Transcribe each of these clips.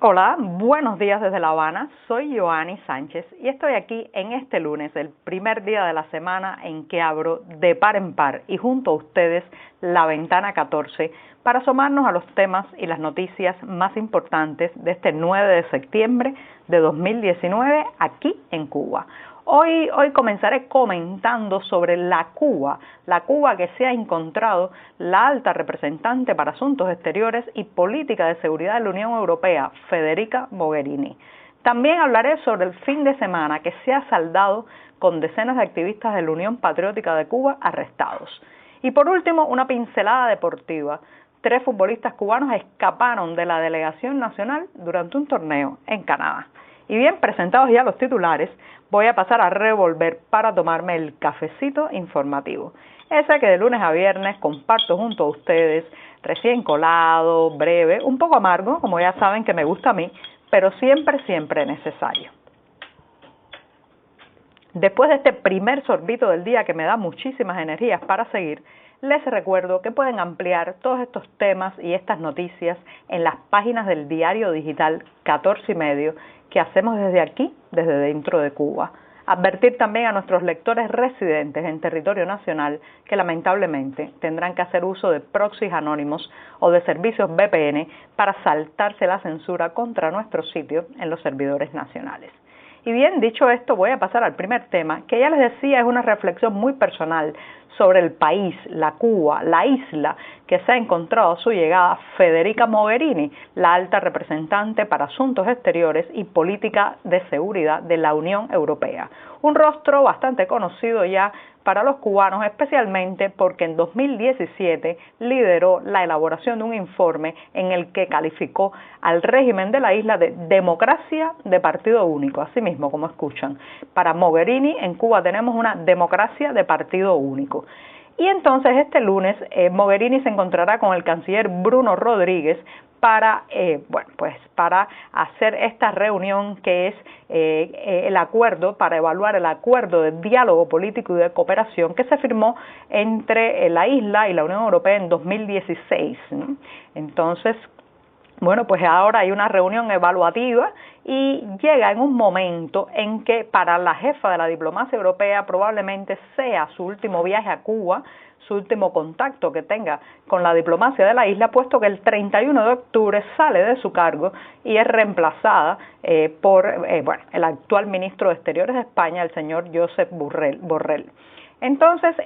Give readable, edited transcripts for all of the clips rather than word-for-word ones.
Hola, buenos días desde La Habana. Soy Joanny Sánchez y estoy aquí en este lunes, el primer día de la semana en que abro de par en par y junto a ustedes la ventana 14 para asomarnos a los temas y las noticias más importantes de este 9 de septiembre de 2019 aquí en Cuba. Hoy comenzaré comentando sobre la Cuba que se ha encontrado la alta representante para Asuntos Exteriores y Política de Seguridad de la Unión Europea, Federica Mogherini. También hablaré sobre el fin de semana que se ha saldado con decenas de activistas de la Unión Patriótica de Cuba arrestados. Y por último, una pincelada deportiva. 3 futbolistas cubanos escaparon de la delegación nacional durante un torneo en Canadá. Y bien, presentados ya los titulares, voy a pasar a revolver para tomarme el cafecito informativo. Ese que de lunes a viernes comparto junto a ustedes, recién colado, breve, un poco amargo, como ya saben que me gusta a mí, pero siempre necesario. Después de este primer sorbito del día que me da muchísimas energías para seguir, les recuerdo que pueden ampliar todos estos temas y estas noticias en las páginas del diario digital 14 y medio que hacemos desde aquí, desde dentro de Cuba. Advertir también a nuestros lectores residentes en territorio nacional que lamentablemente tendrán que hacer uso de proxies anónimos o de servicios VPN para saltarse la censura contra nuestro sitio en los servidores nacionales. Y bien, dicho esto, voy a pasar al primer tema, que ya les decía es una reflexión muy personal sobre el país, la Cuba, la isla que se ha encontrado a su llegada Federica Mogherini, la alta representante para Asuntos Exteriores y Política de Seguridad de la Unión Europea. Un rostro bastante conocido ya para los cubanos, especialmente porque en 2017 lideró la elaboración de un informe en el que calificó al régimen de la isla de democracia de partido único, así mismo como escuchan. Para Mogherini, en Cuba tenemos una democracia de partido único. Y entonces este lunes Mogherini se encontrará con el canciller Bruno Rodríguez para hacer esta reunión que es el acuerdo, para evaluar el acuerdo de diálogo político y de cooperación que se firmó entre la isla y la Unión Europea en 2016. Entonces, bueno, pues ahora hay una reunión evaluativa y llega en un momento en que para la jefa de la diplomacia europea probablemente sea su último viaje a Cuba, su último contacto que tenga con la diplomacia de la isla, puesto que el 31 de octubre sale de su cargo y es reemplazada por el actual ministro de Exteriores de España, el señor Josep Borrell. Entonces,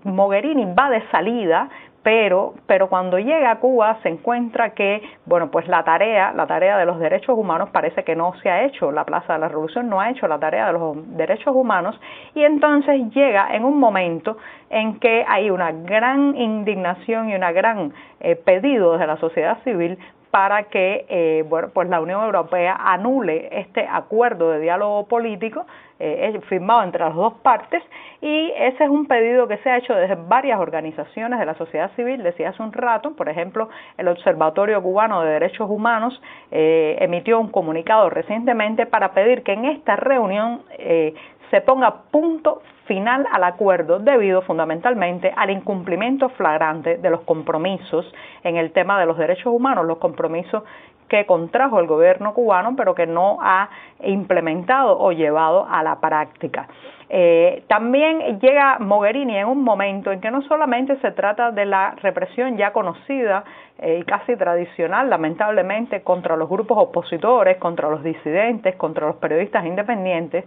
Mogherini va de salida, pero cuando llega a Cuba se encuentra que, la tarea de los derechos humanos parece que no se ha hecho. La Plaza de la Revolución no ha hecho la tarea de los derechos humanos y entonces llega en un momento en que hay una gran indignación y una gran pedido de la sociedad civil para que la Unión Europea anule este acuerdo de diálogo político firmado entre las dos partes, y ese es un pedido que se ha hecho desde varias organizaciones de la sociedad civil. Decía hace un rato, por ejemplo, el Observatorio Cubano de Derechos Humanos emitió un comunicado recientemente para pedir que en esta reunión se ponga punto final al acuerdo debido fundamentalmente al incumplimiento flagrante de los compromisos en el tema de los derechos humanos, los compromisos que contrajo el gobierno cubano pero que no ha implementado o llevado a la práctica. También llega Mogherini en un momento en que no solamente se trata de la represión ya conocida y casi tradicional, lamentablemente, contra los grupos opositores, contra los disidentes, contra los periodistas independientes,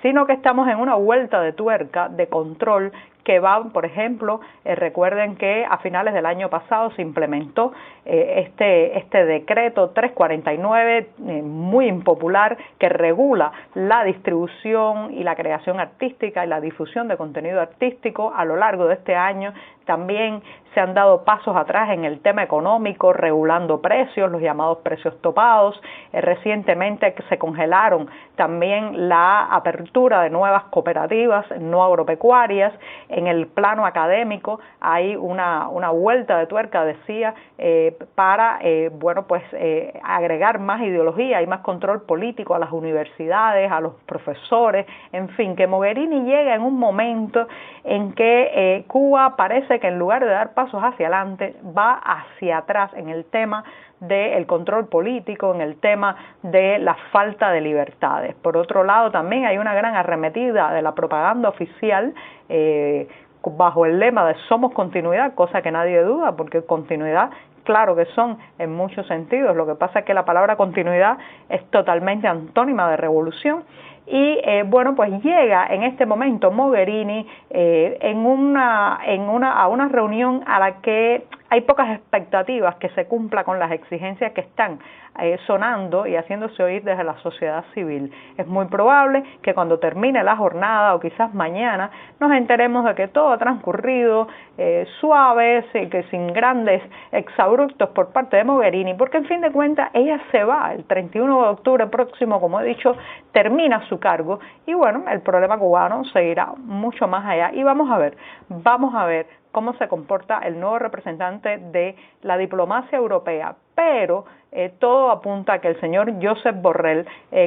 sino que estamos en una vuelta de tuerca de control que va, por ejemplo, recuerden que a finales del año pasado se implementó este decreto 349, muy impopular, que regula la distribución y la creación artística y la difusión de contenido artístico. A lo largo de este año también se han dado pasos atrás en el tema económico, regulando precios, los llamados precios topados. Recientemente se congelaron también la apertura de nuevas cooperativas no agropecuarias. en el plano académico hay una vuelta de tuerca, decía, para bueno, pues agregar más ideología y más control político a las universidades, a los profesores, en fin, que Mogherini llega en un momento en que Cuba parece que en lugar de dar pasos hacia adelante, va hacia atrás en el tema del control político, en el tema de la falta de libertades. Por otro lado, también hay una gran arremetida de la propaganda oficial bajo el lema de somos continuidad, cosa que nadie duda, porque continuidad, claro que son en muchos sentidos. Lo que pasa es que la palabra continuidad es totalmente antónima de revolución. Y bueno, pues llega en este momento Mogherini a una reunión a la que hay pocas expectativas que se cumpla con las exigencias que están sonando y haciéndose oír desde la sociedad civil. Es muy probable que cuando termine la jornada o quizás mañana nos enteremos de que todo ha transcurrido suave, que sin grandes exabruptos por parte de Mogherini, porque en fin de cuentas ella se va el 31 de octubre próximo, como he dicho, termina su cargo y bueno, el problema cubano seguirá mucho más allá y vamos a ver cómo se comporta el nuevo representante de la diplomacia europea, pero todo apunta a que el señor Josep Borrell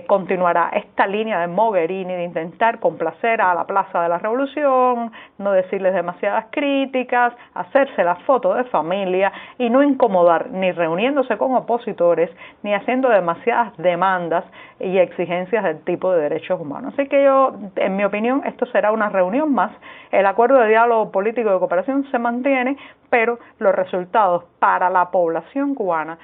continuará esta línea de Mogherini de intentar complacer a la Plaza de la Revolución, no decirles demasiadas críticas, hacerse la foto de familia y no incomodar ni reuniéndose con opositores ni haciendo demasiadas demandas y exigencias del tipo de derechos humanos. Así que yo, en mi opinión, esto será una reunión más. El acuerdo de diálogo político y de cooperación se mantiene, pero los resultados para la población cubana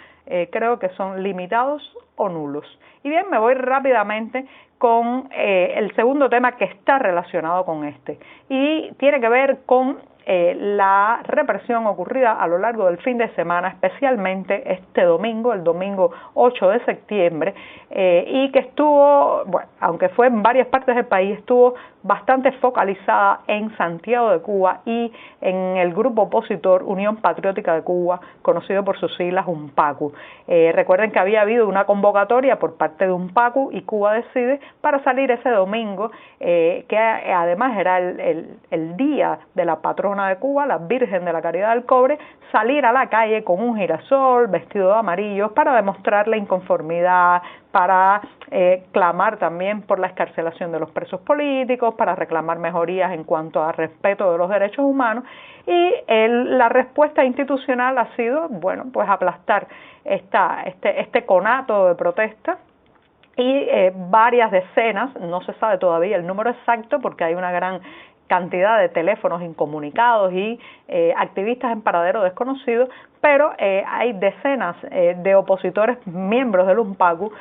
creo que son limitados o nulos. Y bien, me voy rápidamente con el segundo tema que está relacionado con este y tiene que ver con la represión ocurrida a lo largo del fin de semana, especialmente este domingo, el domingo 8 de septiembre, y que estuvo, bueno, aunque fue en varias partes del país, estuvo bastante focalizada en Santiago de Cuba y en el grupo opositor Unión Patriótica de Cuba, conocido por sus siglas UNPACU. Recuerden que había habido una convocatoria por parte de UNPACU y Cuba Decide para salir ese domingo, que además era el día de la patrona de Cuba, la Virgen de la Caridad del Cobre, salir a la calle con un girasol, vestido de amarillo, para demostrar la inconformidad, para clamar también por la excarcelación de los presos políticos, para reclamar mejorías en cuanto al respeto de los derechos humanos y la respuesta institucional ha sido, bueno, pues aplastar este conato de protesta y varias decenas, no se sabe todavía el número exacto porque hay una gran cantidad de teléfonos incomunicados y activistas en paradero desconocido, pero hay decenas de opositores, miembros del UNPACU,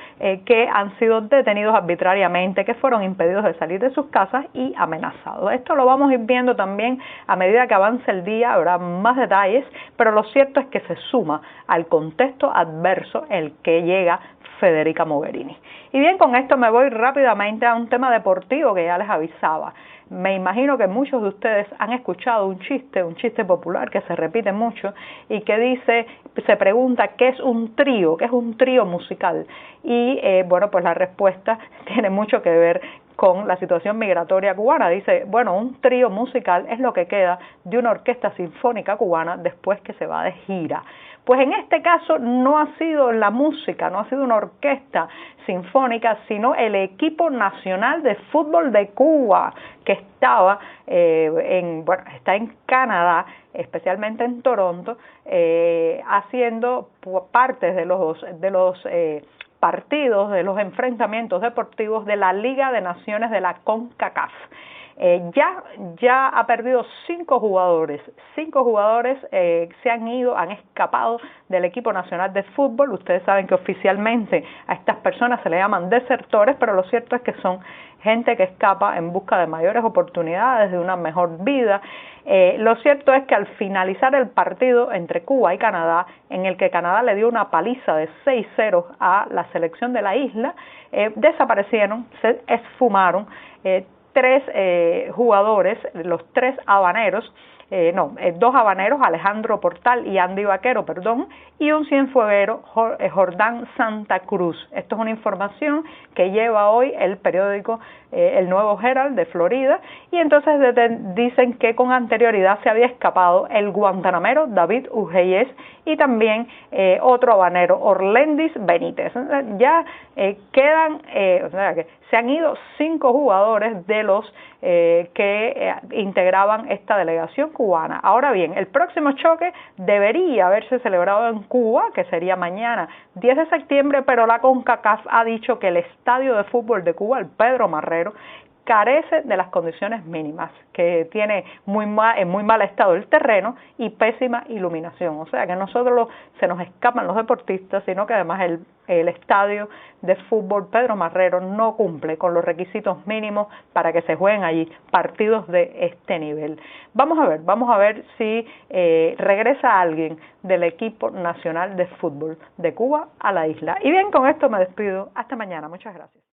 que han sido detenidos arbitrariamente, que fueron impedidos de salir de sus casas y amenazados. Esto lo vamos a ir viendo también a medida que avance el día, habrá más detalles, pero lo cierto es que se suma al contexto adverso el que llega Federica Mogherini. Y bien, con esto me voy rápidamente a un tema deportivo que ya les avisaba. Me imagino que muchos de ustedes han escuchado un chiste popular que se repite mucho y que se pregunta qué es un trío musical. Y bueno, pues la respuesta tiene mucho que ver con la situación migratoria cubana. Dice, bueno, un trío musical es lo que queda de una orquesta sinfónica cubana después que se va de gira. Pues en este caso no ha sido la música, no ha sido una orquesta sinfónica, sino el equipo nacional de fútbol de Cuba, que está en Canadá, especialmente en Toronto, haciendo partes de los partidos, de los enfrentamientos deportivos de la Liga de Naciones de la CONCACAF. Ya ha perdido 5 jugadores. 5 jugadores se han escapado del equipo nacional de fútbol. Ustedes saben que oficialmente a estas personas se le llaman desertores, pero lo cierto es que son gente que escapa en busca de mayores oportunidades, de una mejor vida. Lo cierto es que al finalizar el partido entre Cuba y Canadá, en el que Canadá le dio una paliza de 6-0 a la selección de la isla, desaparecieron, se esfumaron 3 jugadores, los 3 habaneros, 2 habaneros, Alejandro Portal y Andy Vaquero, y un cienfueguero, Jordán Santa Cruz. Esto es una información que lleva hoy el periódico El Nuevo Herald de Florida, y entonces dicen que con anterioridad se había escapado el guantanamero David Ugeyes y también otro habanero, Orlendis Benítez. Ya quedan, o sea que se han ido 5 jugadores de los que integraban esta delegación cubana. Ahora bien, el próximo choque debería haberse celebrado en Cuba, que sería mañana 10 de septiembre, pero la CONCACAF ha dicho que el estadio de fútbol de Cuba, el Pedro Marrero, carece de las condiciones mínimas, que tiene en muy mal estado el terreno y pésima iluminación. O sea que nosotros se nos escapan los deportistas, sino que además el estadio de fútbol Pedro Marrero no cumple con los requisitos mínimos para que se jueguen allí partidos de este nivel. Vamos a ver si regresa alguien del equipo nacional de fútbol de Cuba a la isla. Y bien, con esto me despido. Hasta mañana. Muchas gracias.